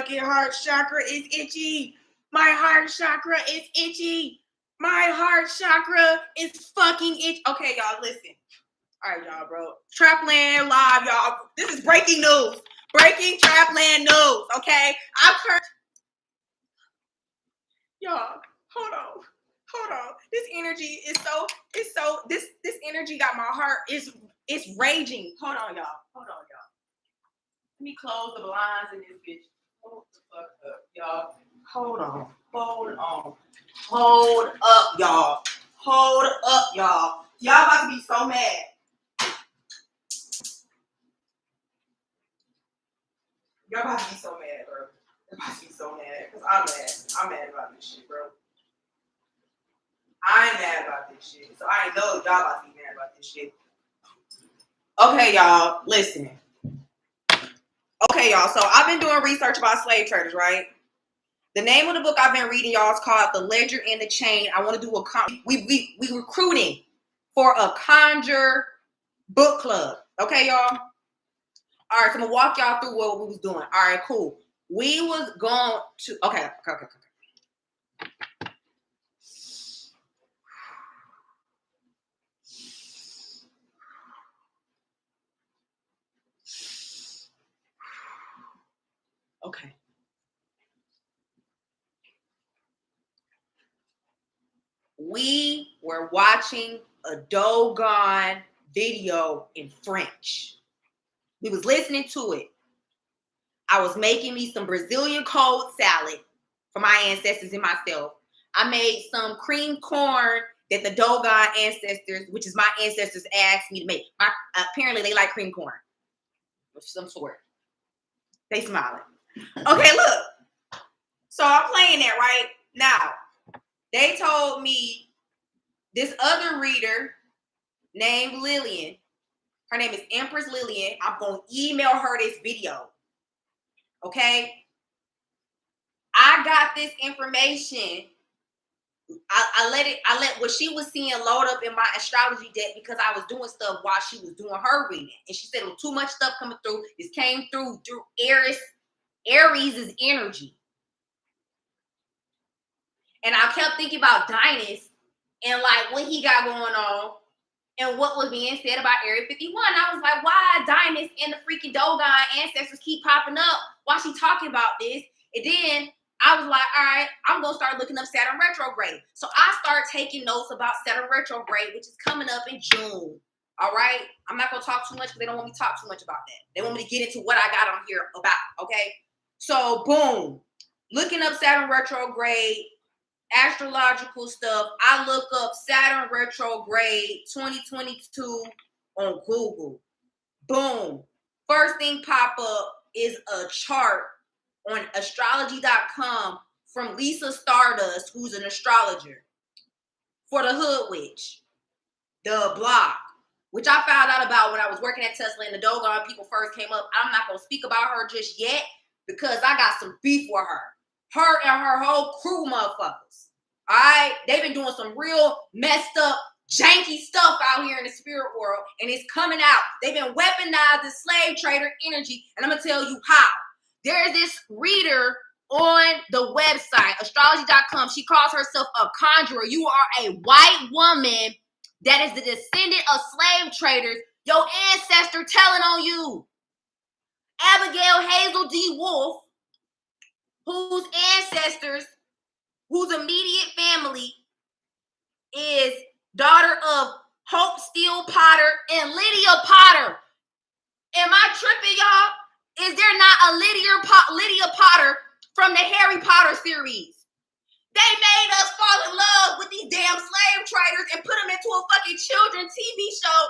fucking heart chakra is itchy. My heart chakra is itchy. My heart chakra is fucking itchy. Okay, y'all, listen. All right, y'all, bro. Trapppland live, y'all. This is breaking news. Breaking Trapppland news, okay? Y'all, hold on. This energy is this energy got my heart, it's raging. Hold on, y'all. Let me close the blinds in this bitch. Hold the fuck up, y'all. Hold on. Hold up, y'all. Y'all about to be so mad. Y'all about to be so mad, bro. Y'all about to be so mad. Because I'm mad about this shit, bro. I ain't mad about this shit. So I ain't know y'all about to be mad about this shit. Okay, y'all. Listen. Okay, y'all. So I've been doing research about slave traders, right? The name of the book I've been reading, y'all, is called The Ledger and the Chain. I want to do we recruiting for a conjure book club. Okay, y'all? All right, so I'm going to walk y'all through what we was doing. All right, cool. We was going to... Okay. Okay. We were watching a doggone video in French. We was listening to it. I was making me some Brazilian cold salad for my ancestors and myself. I made some cream corn that the doggone ancestors, which is my ancestors, asked me to make. Apparently, they like cream corn of some sort. They smiling. Okay, look. So I'm playing that right now. They told me this other reader named Lillian, her name is Empress Lillian. I'm going to email her this video. Okay? I got this information. I let what she was seeing load up in my astrology deck because I was doing stuff while she was doing her reading. And she said it was too much stuff coming through. This came through Aries' energy. And I kept thinking about Dynas and like what he got going on and what was being said about Area 51. I was like, why Dynas and the freaking doggone ancestors keep popping up while she talking about this? And then I was like, all right, I'm going to start looking up Saturn retrograde. So I started taking notes about Saturn retrograde, which is coming up in June. All right? I'm not going to talk too much because they don't want me to talk too much about that. They want me to get into what I got on here about, okay? So, boom. Looking up Saturn retrograde, astrological stuff. I look up Saturn retrograde 2022 on Google. Boom. First thing pop up is a chart on astrology.com from Lisa Stardust, who's an astrologer, for the Hood Witch, the blog, which I found out about when I was working at Tesla and the doggone people first came up. I'm not going to speak about her just yet because I got some beef with her. Her and her whole crew motherfuckers. All right? They've been doing some real messed up, janky stuff out here in the spirit world, and it's coming out. They've been weaponizing slave trader energy, and I'm going to tell you how. There is this reader on the website, astrology.com. She calls herself a conjurer. You are a white woman that is the descendant of slave traders. Your ancestor telling on you. Abigail Hazel Dewolf, whose ancestors, whose immediate family is daughter of Hope Steele Potter and Lydia Potter. Am I tripping, y'all? Is there not a Lydia Potter from the Harry Potter series? They made us fall in love with these damn slave traders and put them into a fucking children's TV show,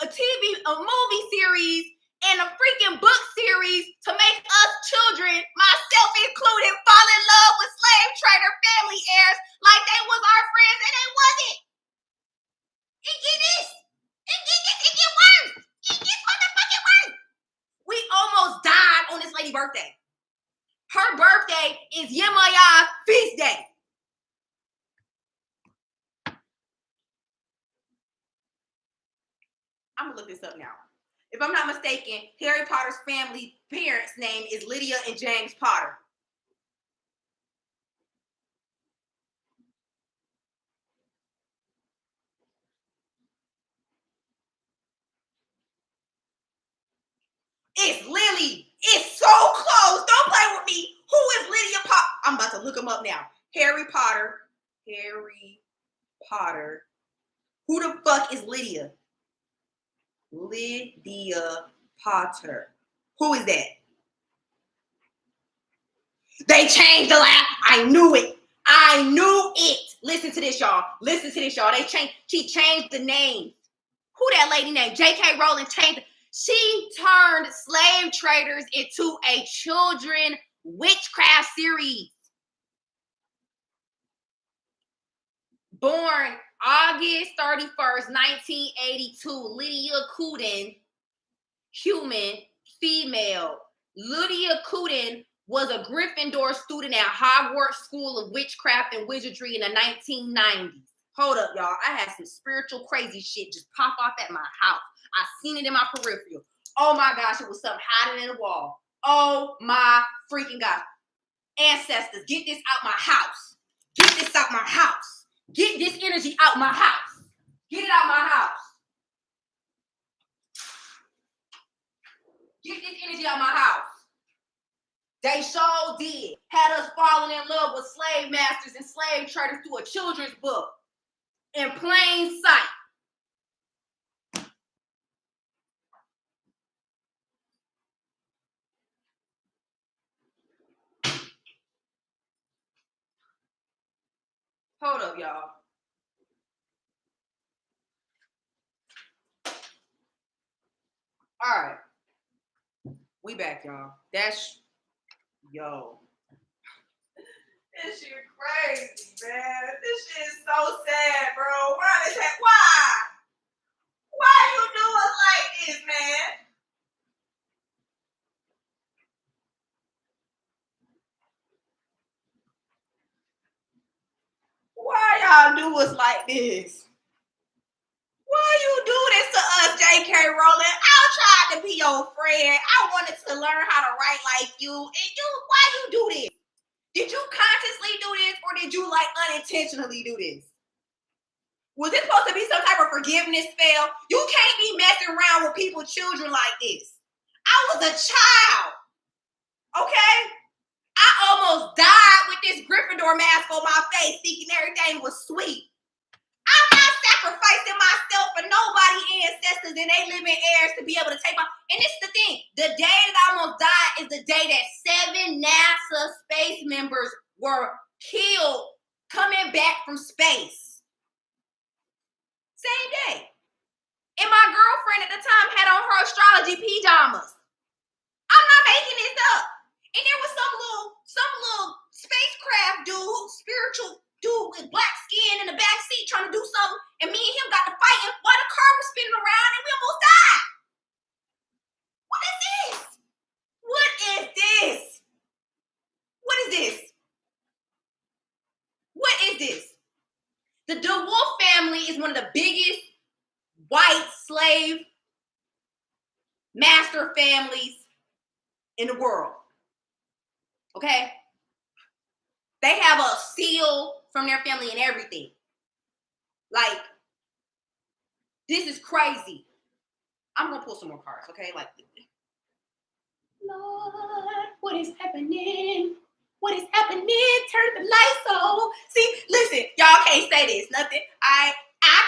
a movie series, and a freaking book series to make us children, myself included, fall in love with slave trader family heirs like they was our friends, and they wasn't. It get this. It get worse. It gets motherfucking worse. We almost died on this lady's birthday. Her birthday is Yemaya's feast day. I'm gonna look this up now. If I'm not mistaken, Harry Potter's family parents' name is Lydia and James Potter. It's Lily. It's so close. Don't play with me. Who is Lydia Potter? I'm about to look him up now. Harry Potter. Harry Potter. Who the fuck is Lydia? Lydia Potter. Who is that? They changed the last. I knew it. I knew it. Listen to this, y'all. Listen to this, y'all. She changed the names. Who that lady named? J.K. Rowling changed. She turned slave traders into a children witchcraft series. Born August 31st, 1982, Lydia Cuden, human, female. Lydia Cuden was a Gryffindor student at Hogwarts School of Witchcraft and Wizardry in the 1990s. Hold up, y'all. I had some spiritual crazy shit just pop off at my house. I seen it in my peripheral. Oh my gosh, it was something hiding in the wall. Oh my freaking gosh. Ancestors, get this out my house. Get this out my house. Get this energy out my house. Get it out my house. Get this energy out my house. They sure did. Had us falling in love with slave masters and slave traders through a children's book. In plain sight. Hold up, y'all. All right. We back, y'all. Yo. This shit crazy, man. This shit is so sad, bro. Why is that? Why? Why you do us like this, man? Why y'all do us like this? Why you do this to us, J.K. Rowling? I tried to be your friend. I wanted to learn how to write like you. And why you do this? Did you consciously do this or did you like unintentionally do this? Was this supposed to be some type of forgiveness spell? You can't be messing around with people's children like this. I was a child. Okay? I almost died with this Gryffindor mask on my face thinking everything was sweet. I'm not sacrificing myself for nobody ancestors and they living heirs to be able to take my. And this is the thing. The day that I almost died is the day that 7 NASA space members were killed coming back from space. Same day. And my girlfriend at the time had on her astrology pajamas. I'm not making this up. And there was some little spacecraft dude, spiritual dude with black skin in the back seat trying to do something, and me and him got to fighting while the car was spinning around and we almost died. What is this? What is this? What is this? What is this? The Dewolf family is one of the biggest white slave master families in the world. Okay? They have a seal from their family and everything. Like, this is crazy. I'm going to pull some more cards, okay? Like, Lord, what is happening? What is happening? Turn the lights on. See, listen, y'all can't say this. Nothing. I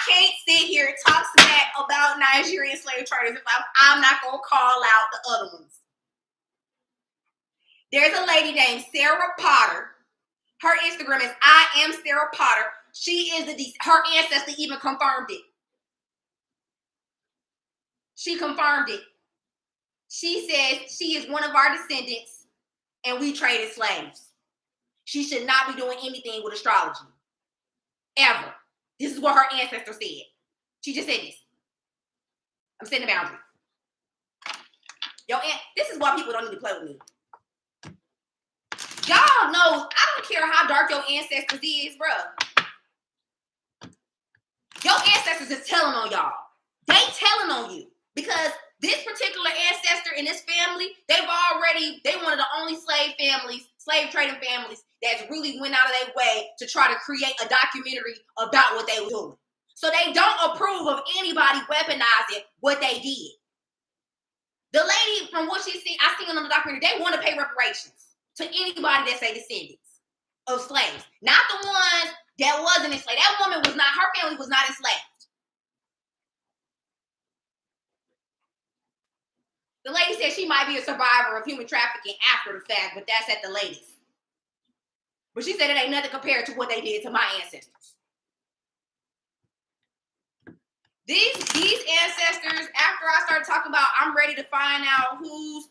can't sit here and talk smack about Nigerian slave traders if I'm not going to call out the other ones. There's a lady named Sarah Potter. Her Instagram is I am Sarah Potter. She is her ancestor even confirmed it. She confirmed it. She says she is one of our descendants and we traded slaves. She should not be doing anything with astrology. Ever. This is what her ancestor said. She just said this. I'm setting a boundary. This is why people don't need to play with me. Y'all know, I don't care how dark your ancestors is, bruh. Your ancestors is telling on y'all. They telling on you. Because this particular ancestor in this family, they one of the only slave trading families that really went out of their way to try to create a documentary about what they were doing. So they don't approve of anybody weaponizing what they did. The lady, from what she seen, I seen on the documentary, they want to pay reparations to anybody that say descendants of slaves. Not the ones that wasn't enslaved. That woman was not, her family was not enslaved. The lady said she might be a survivor of human trafficking after the fact, but that's at the latest. But she said it ain't nothing compared to what they did to my ancestors. These ancestors, after I started talking about, I'm ready to find out whose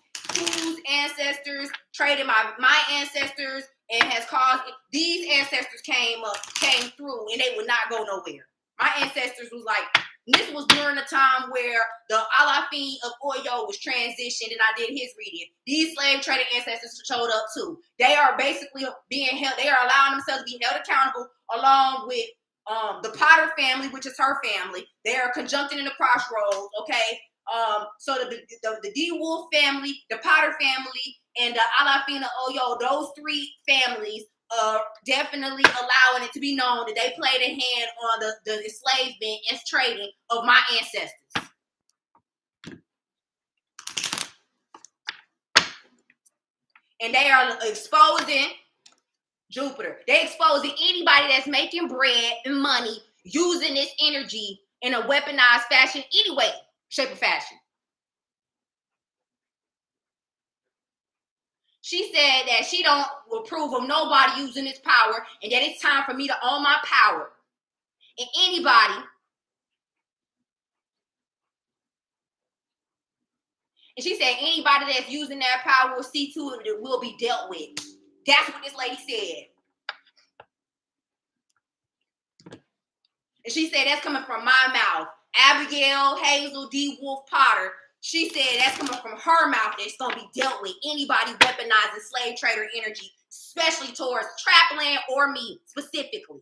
ancestors traded my ancestors and has caused, these ancestors came through and they would not go nowhere. My ancestors was like, this was during the time where the Alafin of Oyo was transitioned and I did his reading. These slave trading ancestors showed up too. They are basically being held, they are allowing themselves to be held accountable along with the Potter family, which is her family. They are conjuncting in the crossroads, okay? So the Dewolf family, the Potter family, and the Alafina Oyo, those three families are definitely allowing it to be known that they played a hand on the enslavement and trading of my ancestors. And they are exposing Jupiter. They exposing anybody that's making bread and money using this energy in a weaponized fashion anyway, shape or fashion. She said that she don't approve of nobody using this power and that it's time for me to own my power. And anybody, and she said anybody that's using that power will see to it that will be dealt with. That's what this lady said. And she said that's coming from my mouth. Abigail, Hazel, Dewolf, Potter. She said that's coming from her mouth. That's going to be dealt with. Anybody weaponizing slave trader energy, especially towards Trapppland or me specifically.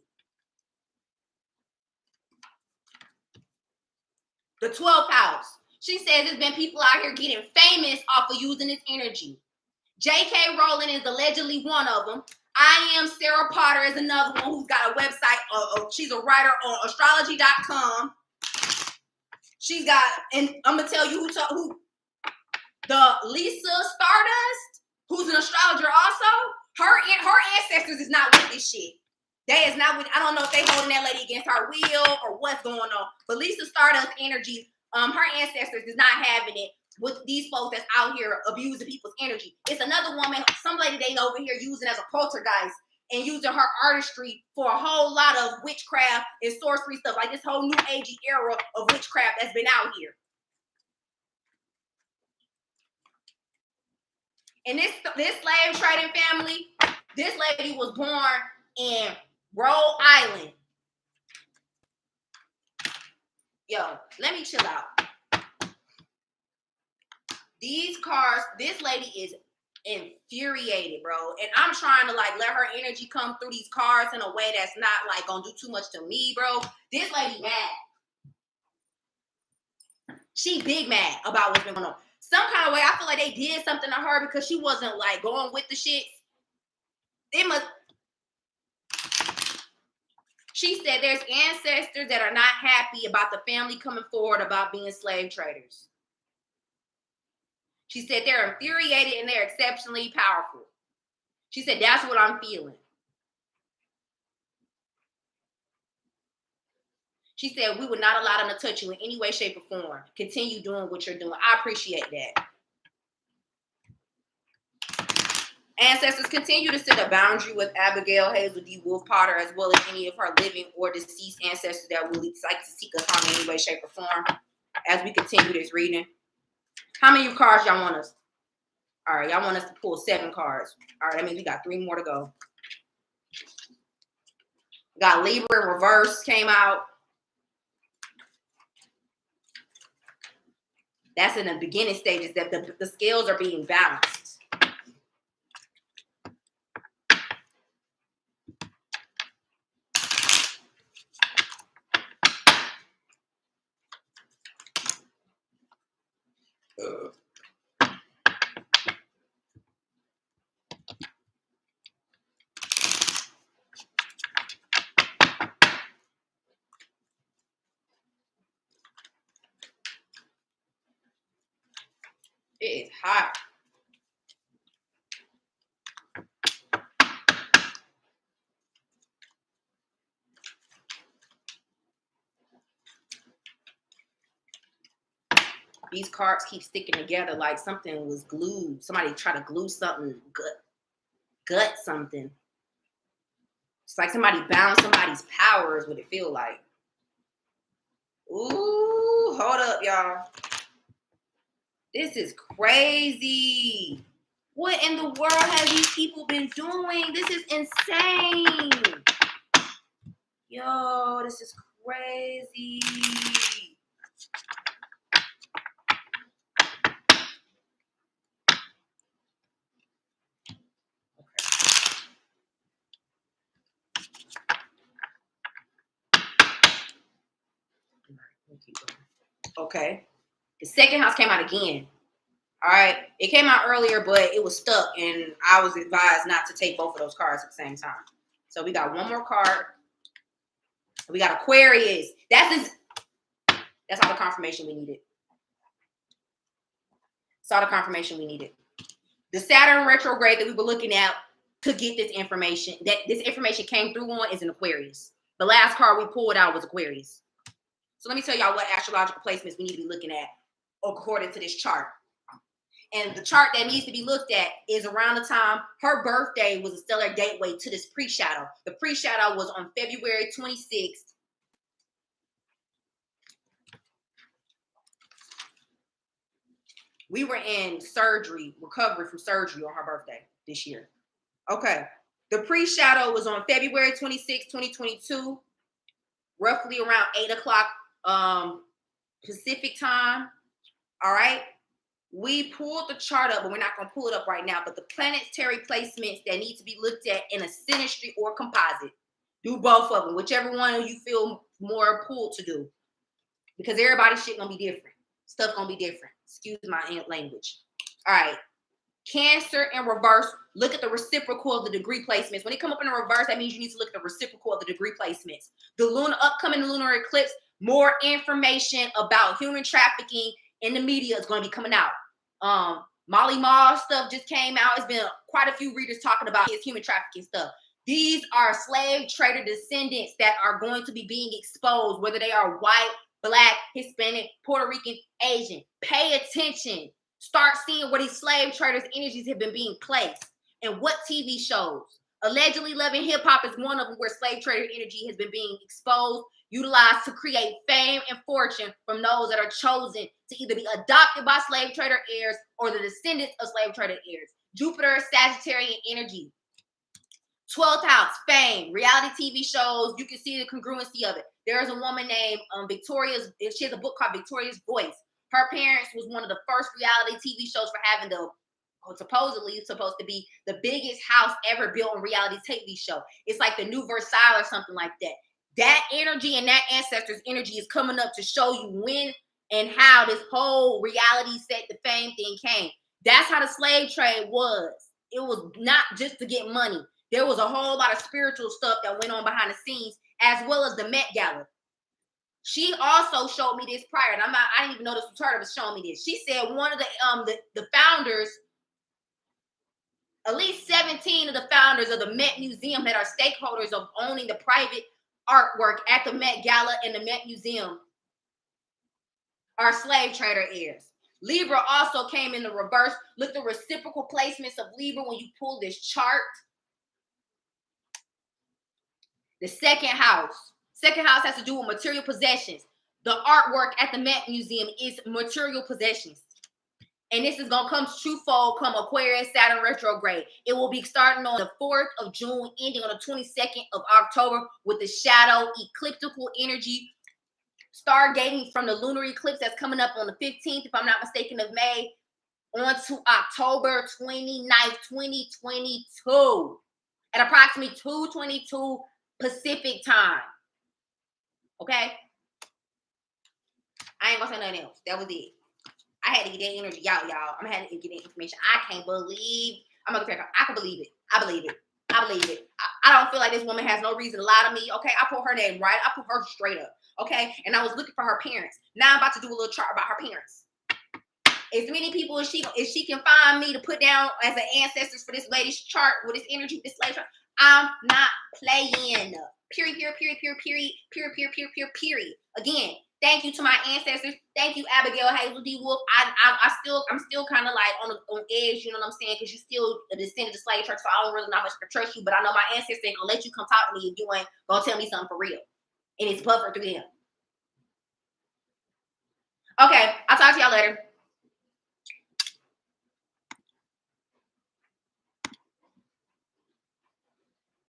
The 12th house. She says there's been people out here getting famous off of using this energy. J.K. Rowling is allegedly one of them. I Am Sarah Potter is another one who's got a website. She's a writer on astrology.com. She's got, and I'm going to tell you who the Lisa Stardust, who's an astrologer also, her ancestors is not with this shit. They is not with, I don't know if they holding that lady against her will or what's going on, but Lisa Stardust energy, her ancestors is not having it with these folks that's out here abusing people's energy. It's another woman, some lady they over here using as a poltergeist and using her artistry for a whole lot of witchcraft and sorcery stuff, like this whole new agey era of witchcraft that's been out here. And this slave trading family, this lady was born in Rhode Island. Yo, let me chill out. These cards, this lady is infuriated, bro. And I'm trying to like let her energy come through these cards in a way that's not like gonna do too much to me, bro. This lady mad. She big mad about what's been going on. Some kind of way, I feel like they did something to her because she wasn't like going with the shit. It must. She said there's ancestors that are not happy about the family coming forward about being slave traders. She said they're infuriated and they're exceptionally powerful. She said that's what I'm feeling. She said we would not allow them to touch you in any way, shape, or form. Continue doing what you're doing. I appreciate that. Ancestors continue to set a boundary with Abigail, Hazel, Dewolf, Potter, as well as any of her living or deceased ancestors that would like to seek us harm in any way, shape, or form as we continue this reading. How many cards y'all want us? All right, y'all want us to pull 7 cards. All right, that means we got 3 more to go. Got Libra in reverse came out. That's in the beginning stages that the scales are being balanced. These cards keep sticking together like something was glued. Somebody tried to glue something, gut something. It's like somebody bound somebody's power is what it feel like. Ooh, hold up, y'all. This is crazy. What in the world have these people been doing? This is insane. Yo, this is crazy. Okay. The second house came out again. All right. It came out earlier, but it was stuck, and I was advised not to take both of those cards at the same time. So we got one more card. We got Aquarius. That's all the confirmation we needed. That's all the confirmation we needed. The Saturn retrograde that we were looking at to get this information, that this information came through on, is an Aquarius. The last card we pulled out was Aquarius. So let me tell y'all what astrological placements we need to be looking at according to this chart. And the chart that needs to be looked at is around the time her birthday was a stellar gateway to this pre-shadow. The pre-shadow was on February 26th. We were in recovery from surgery on her birthday this year. Okay. The pre-shadow was on February 26, 2022, roughly around 8 o'clock Pacific time. All right. We pulled the chart up, but we're not going to pull it up right now. But the planetary placements that need to be looked at in a synastry or composite, do both of them, whichever one you feel more pulled to do. Because everybody's shit going to be different. Stuff going to be different. Excuse my language. All right. Cancer in reverse. Look at the reciprocal of the degree placements. When it come up in the reverse, that means you need to look at the reciprocal of the degree placements. The upcoming lunar eclipse, more information about human trafficking in the media is going to be coming out. Molly Mall stuff just came out. It's been quite a few readers talking about his human trafficking stuff. These are slave trader descendants that are going to be being exposed, whether they are white, Black, Hispanic, Puerto Rican, Asian. Pay attention. Start seeing where these slave traders' energies have been being placed and what TV shows. Allegedly Loving Hip Hop is one of them where slave trader energy has been being exposed, utilized to create fame and fortune from those that are chosen to either be adopted by slave trader heirs or the descendants of slave trader heirs. Jupiter, Sagittarian energy. 12th house, fame, reality TV shows. You can see the congruency of it. There's a woman named Victoria's. She has a book called Victoria's Voice. Her parents was one of the first reality TV shows for having supposedly supposed to be the biggest house ever built on reality TV show. It's like the new Versailles or something like that. That energy and that ancestors' energy is coming up to show you when and how this whole reality set, the fame thing came. That's how the slave trade was. It was not just to get money. There was a whole lot of spiritual stuff that went on behind the scenes, as well as the Met Gala. She also showed me this prior, and I didn't even know this was her that was showing me this. She said one of the founders, at least 17 of the founders of the Met Museum that are stakeholders of owning the private artwork at the Met Gala and the Met Museum are slave trader heirs. Libra also came in the reverse. Look at the reciprocal placements of Libra when you pull this chart. The second house. Second house has to do with material possessions. The artwork at the Met Museum is material possessions. And this is going to come twofold come Aquarius, Saturn retrograde. It will be starting on the 4th of June, ending on the 22nd of October with the shadow ecliptical energy, stargating from the lunar eclipse that's coming up on the 15th, if I'm not mistaken, of May, on to October 29th, 2022 at approximately 2:22 Pacific time. Okay? I ain't gonna say nothing else. That was it. I had to get that energy out, y'all. I'm gonna have to get that information. I can't believe. I'm gonna say I can believe it. I believe it. I believe it. I don't feel like this woman has no reason to lie to me. Okay, I put her name right. I put her straight up. Okay, and I was looking for her parents. Now I'm about to do a little chart about her parents. As many people as she can find me to put down as an ancestors for this lady's chart with this energy, this lady chart, I'm not playing. Period. Again, Thank you to my ancestors. Thank you, Abigail, Hazel, Dewolf. I'm still kind of like on edge, you know what I'm saying? Because you're still a descendant of slave church, so I don't really not much to trust you. But I know my ancestors ain't gonna let you come talk to me if you ain't gonna tell me something for real. And it's buffered through them. Okay, I'll talk to y'all later.